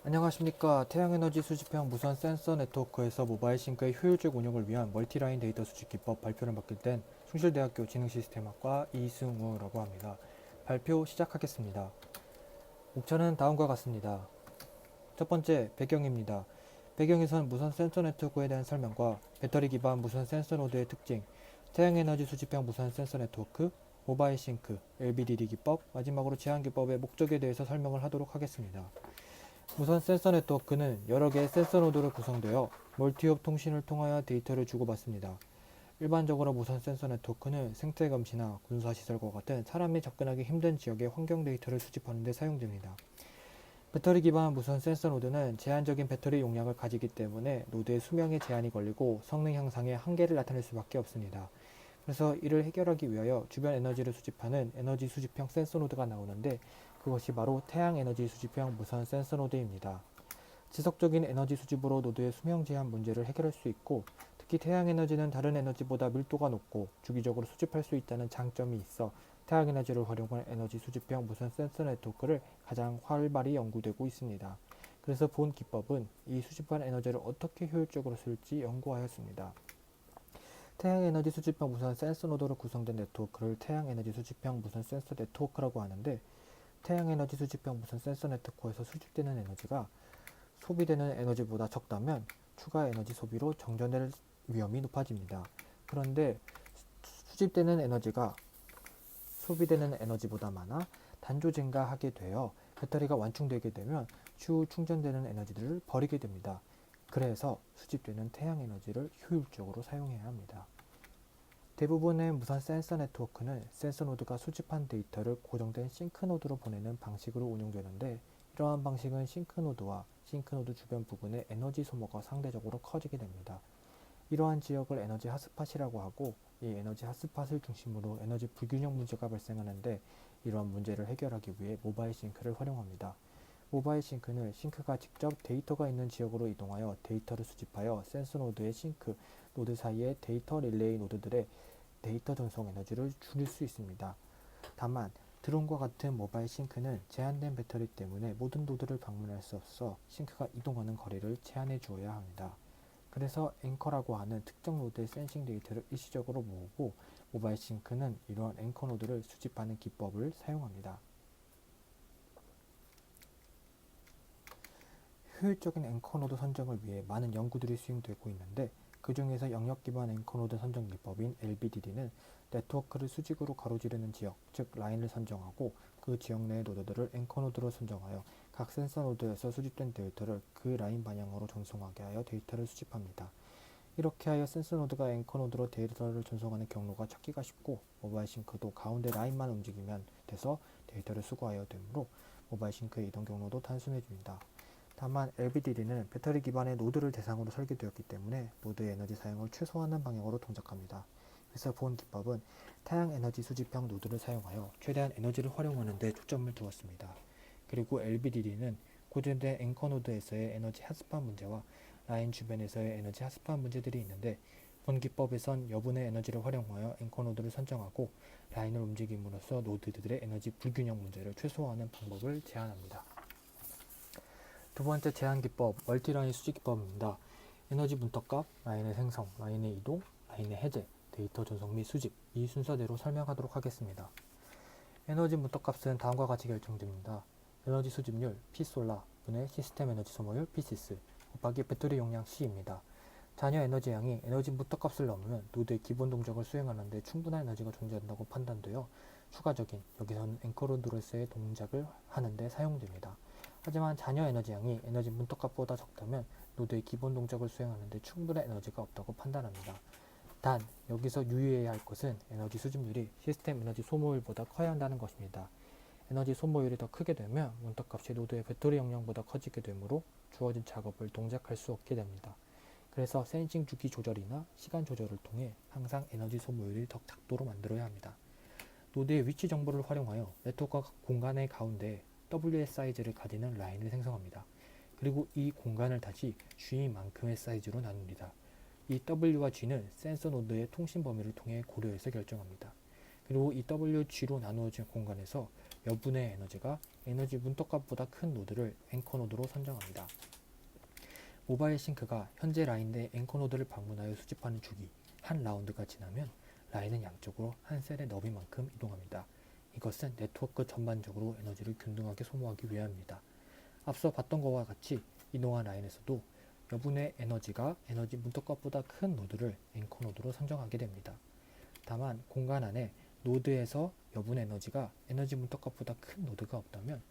안녕하십니까. 태양에너지 수집형 무선 센서 네트워크에서 모바일 싱크의 효율적 운영을 위한 멀티라인 데이터 수집 기법 발표를 맡게 된 숭실대학교 지능시스템학과 이승우라고 합니다. 발표 시작하겠습니다. 목차는 다음과 같습니다. 첫 번째, 배경입니다. 배경에선 무선 센서 네트워크에 대한 설명과 배터리 기반 무선 센서 노드의 특징, 태양에너지 수집형 무선 센서 네트워크, 모바일 싱크, LBDD 기법, 마지막으로 제한 기법의 목적에 대해서 설명을 하도록 하겠습니다. 무선 센서 네트워크는 여러 개의 센서 노드로 구성되어 멀티홉 통신을 통하여 데이터를 주고받습니다. 일반적으로 무선 센서 네트워크는 생태 감시나 군사시설과 같은 사람이 접근하기 힘든 지역의 환경 데이터를 수집하는 데 사용됩니다. 배터리 기반 무선 센서 노드는 제한적인 배터리 용량을 가지기 때문에 노드의 수명에 제한이 걸리고 성능 향상에 한계를 나타낼 수밖에 없습니다. 그래서 이를 해결하기 위하여 주변 에너지를 수집하는 에너지 수집형 센서 노드가 나오는데, 그것이 바로 태양 에너지 수집형 무선 센서 노드입니다. 지속적인 에너지 수집으로 노드의 수명 제한 문제를 해결할 수 있고, 특히 태양 에너지는 다른 에너지보다 밀도가 높고 주기적으로 수집할 수 있다는 장점이 있어 태양 에너지를 활용한 에너지 수집형 무선 센서 네트워크를 가장 활발히 연구되고 있습니다. 그래서 본 기법은 이 수집한 에너지를 어떻게 효율적으로 쓸지 연구하였습니다. 태양에너지 수집형 무선 센서 노드로 구성된 네트워크를 태양에너지 수집형 무선 센서 네트워크라고 하는데, 태양에너지 수집형 무선 센서 네트워크에서 수집되는 에너지가 소비되는 에너지보다 적다면 추가 에너지 소비로 정전될 위험이 높아집니다. 그런데 수집되는 에너지가 소비되는 에너지보다 많아 단조 증가하게 되어 배터리가 완충되게 되면 추후 충전되는 에너지들을 버리게 됩니다. 그래서 수집되는 태양 에너지를 효율적으로 사용해야 합니다. 대부분의 무선 센서 네트워크는 센서 노드가 수집한 데이터를 고정된 싱크 노드로 보내는 방식으로 운영되는데, 이러한 방식은 싱크 노드와 싱크 노드 주변 부분의 에너지 소모가 상대적으로 커지게 됩니다. 이러한 지역을 에너지 핫스팟이라고 하고, 이 에너지 핫스팟을 중심으로 에너지 불균형 문제가 발생하는데, 이러한 문제를 해결하기 위해 모바일 싱크를 활용합니다. 모바일 싱크는 싱크가 직접 데이터가 있는 지역으로 이동하여 데이터를 수집하여 센서 노드의 싱크 노드 사이의 데이터 릴레이 노드들의 데이터 전송 에너지를 줄일 수 있습니다. 다만 드론과 같은 모바일 싱크는 제한된 배터리 때문에 모든 노드를 방문할 수 없어 싱크가 이동하는 거리를 제한해 주어야 합니다. 그래서 앵커라고 하는 특정 노드의 센싱 데이터를 일시적으로 모으고, 모바일 싱크는 이러한 앵커 노드를 수집하는 기법을 사용합니다. 효율적인 앵커 노드 선정을 위해 많은 연구들이 수행되고 있는데, 그 중에서 영역 기반 앵커 노드 선정 기법인 LBDD는 네트워크를 수직으로 가로지르는 지역, 즉 라인을 선정하고 그 지역 내의 노드들을 앵커 노드로 선정하여 각 센서 노드에서 수집된 데이터를 그 라인 방향으로 전송하게 하여 데이터를 수집합니다. 이렇게 하여 센서 노드가 앵커 노드로 데이터를 전송하는 경로가 찾기가 쉽고, 모바일 싱크도 가운데 라인만 움직이면 돼서 데이터를 수거하여 되므로 모바일 싱크의 이동 경로도 단순해집니다. 다만 LBDD는 배터리 기반의 노드를 대상으로 설계되었기 때문에 노드의 에너지 사용을 최소화하는 방향으로 동작합니다. 그래서 본 기법은 태양 에너지 수집형 노드를 사용하여 최대한 에너지를 활용하는 데 초점을 두었습니다. 그리고 LBDD는 고정된 앵커 노드에서의 에너지 핫스팟 문제와 라인 주변에서의 에너지 핫스팟 문제들이 있는데, 본 기법에선 여분의 에너지를 활용하여 앵커 노드를 선정하고 라인을 움직임으로써 노드들의 에너지 불균형 문제를 최소화하는 방법을 제안합니다. 두 번째 제한 기법, 멀티라인 수집 기법입니다. 에너지 분터값, 라인의 생성, 라인의 이동, 라인의 해제, 데이터 전송 및 수집, 이 순서대로 설명하도록 하겠습니다. 에너지 분터값은 다음과 같이 결정됩니다. 에너지 수집률 P솔라 분의 시스템 에너지 소모율 P시스 곱하기 배터리 용량 C입니다. 잔여 에너지 양이 에너지 분터값을 넘으면 노드의 기본 동작을 수행하는데 충분한 에너지가 존재한다고 판단되어 추가적인, 여기서는 앵커로드로서의 동작을 하는데 사용됩니다. 하지만 잔여 에너지 양이 에너지 분터값보다 적다면 노드의 기본 동작을 수행하는데 충분한 에너지가 없다고 판단합니다. 단, 여기서 유의해야 할 것은 에너지 수집률이 시스템 에너지 소모율보다 커야 한다는 것입니다. 에너지 소모율이 더 크게 되면 문터값이 노드의 배터리 용량보다 커지게 되므로 주어진 작업을 동작할 수 없게 됩니다. 그래서 센싱 주기 조절이나 시간 조절을 통해 항상 에너지 소모율이 더 작도록 만들어야 합니다. 노드의 위치 정보를 활용하여 네트워크 공간의 가운데 W의 사이즈를 가지는 라인을 생성합니다. 그리고 이 공간을 다시 G만큼의 사이즈로 나눕니다. 이 W와 G는 센서 노드의 통신 범위를 통해 고려해서 결정합니다. 그리고 이 WG로 나누어진 공간에서 여분의 에너지가 에너지 문턱값보다 큰 노드를 앵커 노드로 선정합니다. 모바일 싱크가 현재 라인 내 앵커 노드를 방문하여 수집하는 주기 한 라운드가 지나면 라인은 양쪽으로 한 셀의 너비만큼 이동합니다. 이것은 네트워크 전반적으로 에너지를 균등하게 소모하기 위함입니다. 앞서 봤던 것과 같이 이동한 라인에서도 여분의 에너지가 에너지 문턱값보다 큰 노드를 앵커 노드로 선정하게 됩니다. 다만 공간 안에 노드에서 여분 에너지가 에너지 문턱값보다 큰 노드가 없다면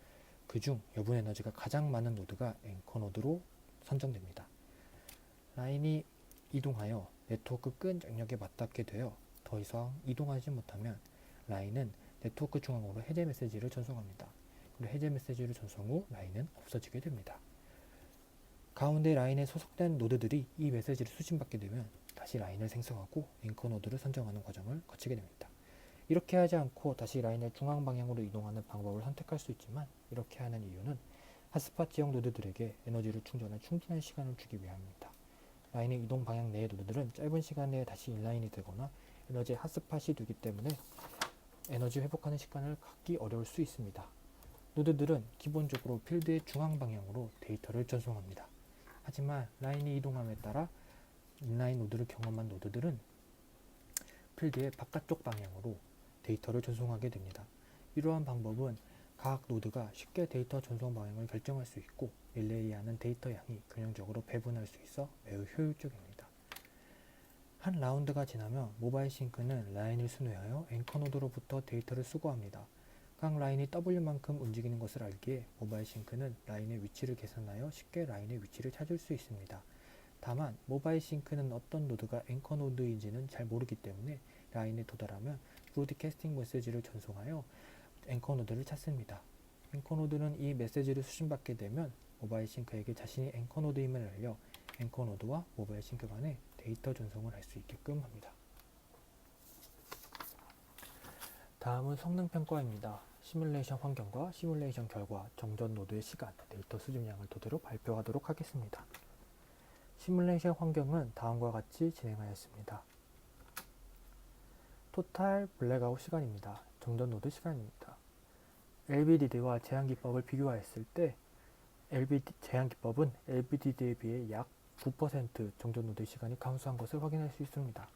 그중 여분 에너지가 가장 많은 노드가 앵커 노드로 선정됩니다. 라인이 이동하여 네트워크 끈 장력에 맞닿게 되어 더 이상 이동하지 못하면 라인은 네트워크 중앙으로 해제 메시지를 전송합니다. 그리고 해제 메시지를 전송 후 라인은 없어지게 됩니다. 가운데 라인에 소속된 노드들이 이 메시지를 수신받게 되면 다시 라인을 생성하고 앵커 노드를 선정하는 과정을 거치게 됩니다. 이렇게 하지 않고 다시 라인의 중앙 방향으로 이동하는 방법을 선택할 수 있지만 이렇게 하는 이유는 핫스팟 지역 노드들에게 에너지를 충전할 충분한 시간을 주기 위함입니다. 라인의 이동 방향 내의 노드들은 짧은 시간 내에 다시 인라인이 되거나 에너지 핫스팟이 되기 때문에 에너지 회복하는 시간을 갖기 어려울 수 있습니다. 노드들은 기본적으로 필드의 중앙 방향으로 데이터를 전송합니다. 하지만 라인이 이동함에 따라 인라인 노드를 경험한 노드들은 필드의 바깥쪽 방향으로 데이터를 전송하게 됩니다. 이러한 방법은 각 노드가 쉽게 데이터 전송 방향을 결정할 수 있고 릴레이하는 데이터 양이 균형적으로 배분할 수 있어 매우 효율적입니다. 한 라운드가 지나면 모바일 싱크는 라인을 순회하여 앵커 노드로부터 데이터를 수거합니다. 각 라인이 W만큼 움직이는 것을 알기에 모바일 싱크는 라인의 위치를 계산하여 쉽게 라인의 위치를 찾을 수 있습니다. 다만 모바일 싱크는 어떤 노드가 앵커 노드인지는 잘 모르기 때문에 라인에 도달하면 브로드캐스팅 메시지를 전송하여 앵커 노드를 찾습니다. 앵커 노드는 이 메시지를 수신받게 되면 모바일 싱크에게 자신이 앵커 노드임을 알려 앵커 노드와 모바일 싱크 간에 데이터 전송을 할 수 있게끔 합니다. 다음은 성능 평가입니다. 시뮬레이션 환경과 시뮬레이션 결과, 정전 노드의 시간, 데이터 수집량을 토대로 발표하도록 하겠습니다. 시뮬레이션 환경은 다음과 같이 진행하였습니다. 토탈 블랙아웃 시간입니다. 정전 노드 시간입니다. LBDD와 제한기법을 비교하였을 때 제한기법은 LBDD에 비해 약 9% 정전 노드 시간이 감소한 것을 확인할 수 있습니다.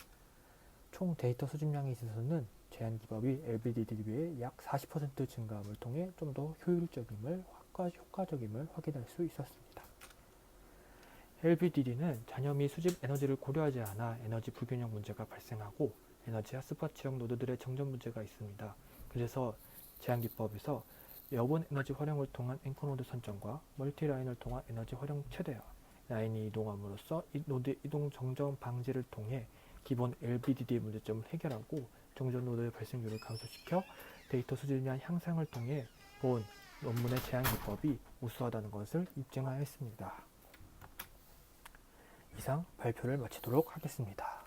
총 데이터 수집량에 있어서는 제한기법이 LBDD에 비해 약 40% 증가함을 통해 좀 더 효과적임을 확인할 수 있었습니다. LBDD는 잔여 및 수집 에너지를 고려하지 않아 에너지 불균형 문제가 발생하고 에너지 핫스팟 지역 노드들의 정전 문제가 있습니다. 그래서 제한기법에서 여분 에너지 활용을 통한 앵커 노드 선정과 멀티 라인을 통한 에너지 활용 최대화, 라인이 이동함으로써 노드 이동 정전 방지를 통해 기본 LBDD 문제점을 해결하고 정전 노드의 발생률을 감소시켜 데이터 수집량 향상을 통해 본 논문의 제한기법이 우수하다는 것을 입증하였습니다. 이상 발표를 마치도록 하겠습니다.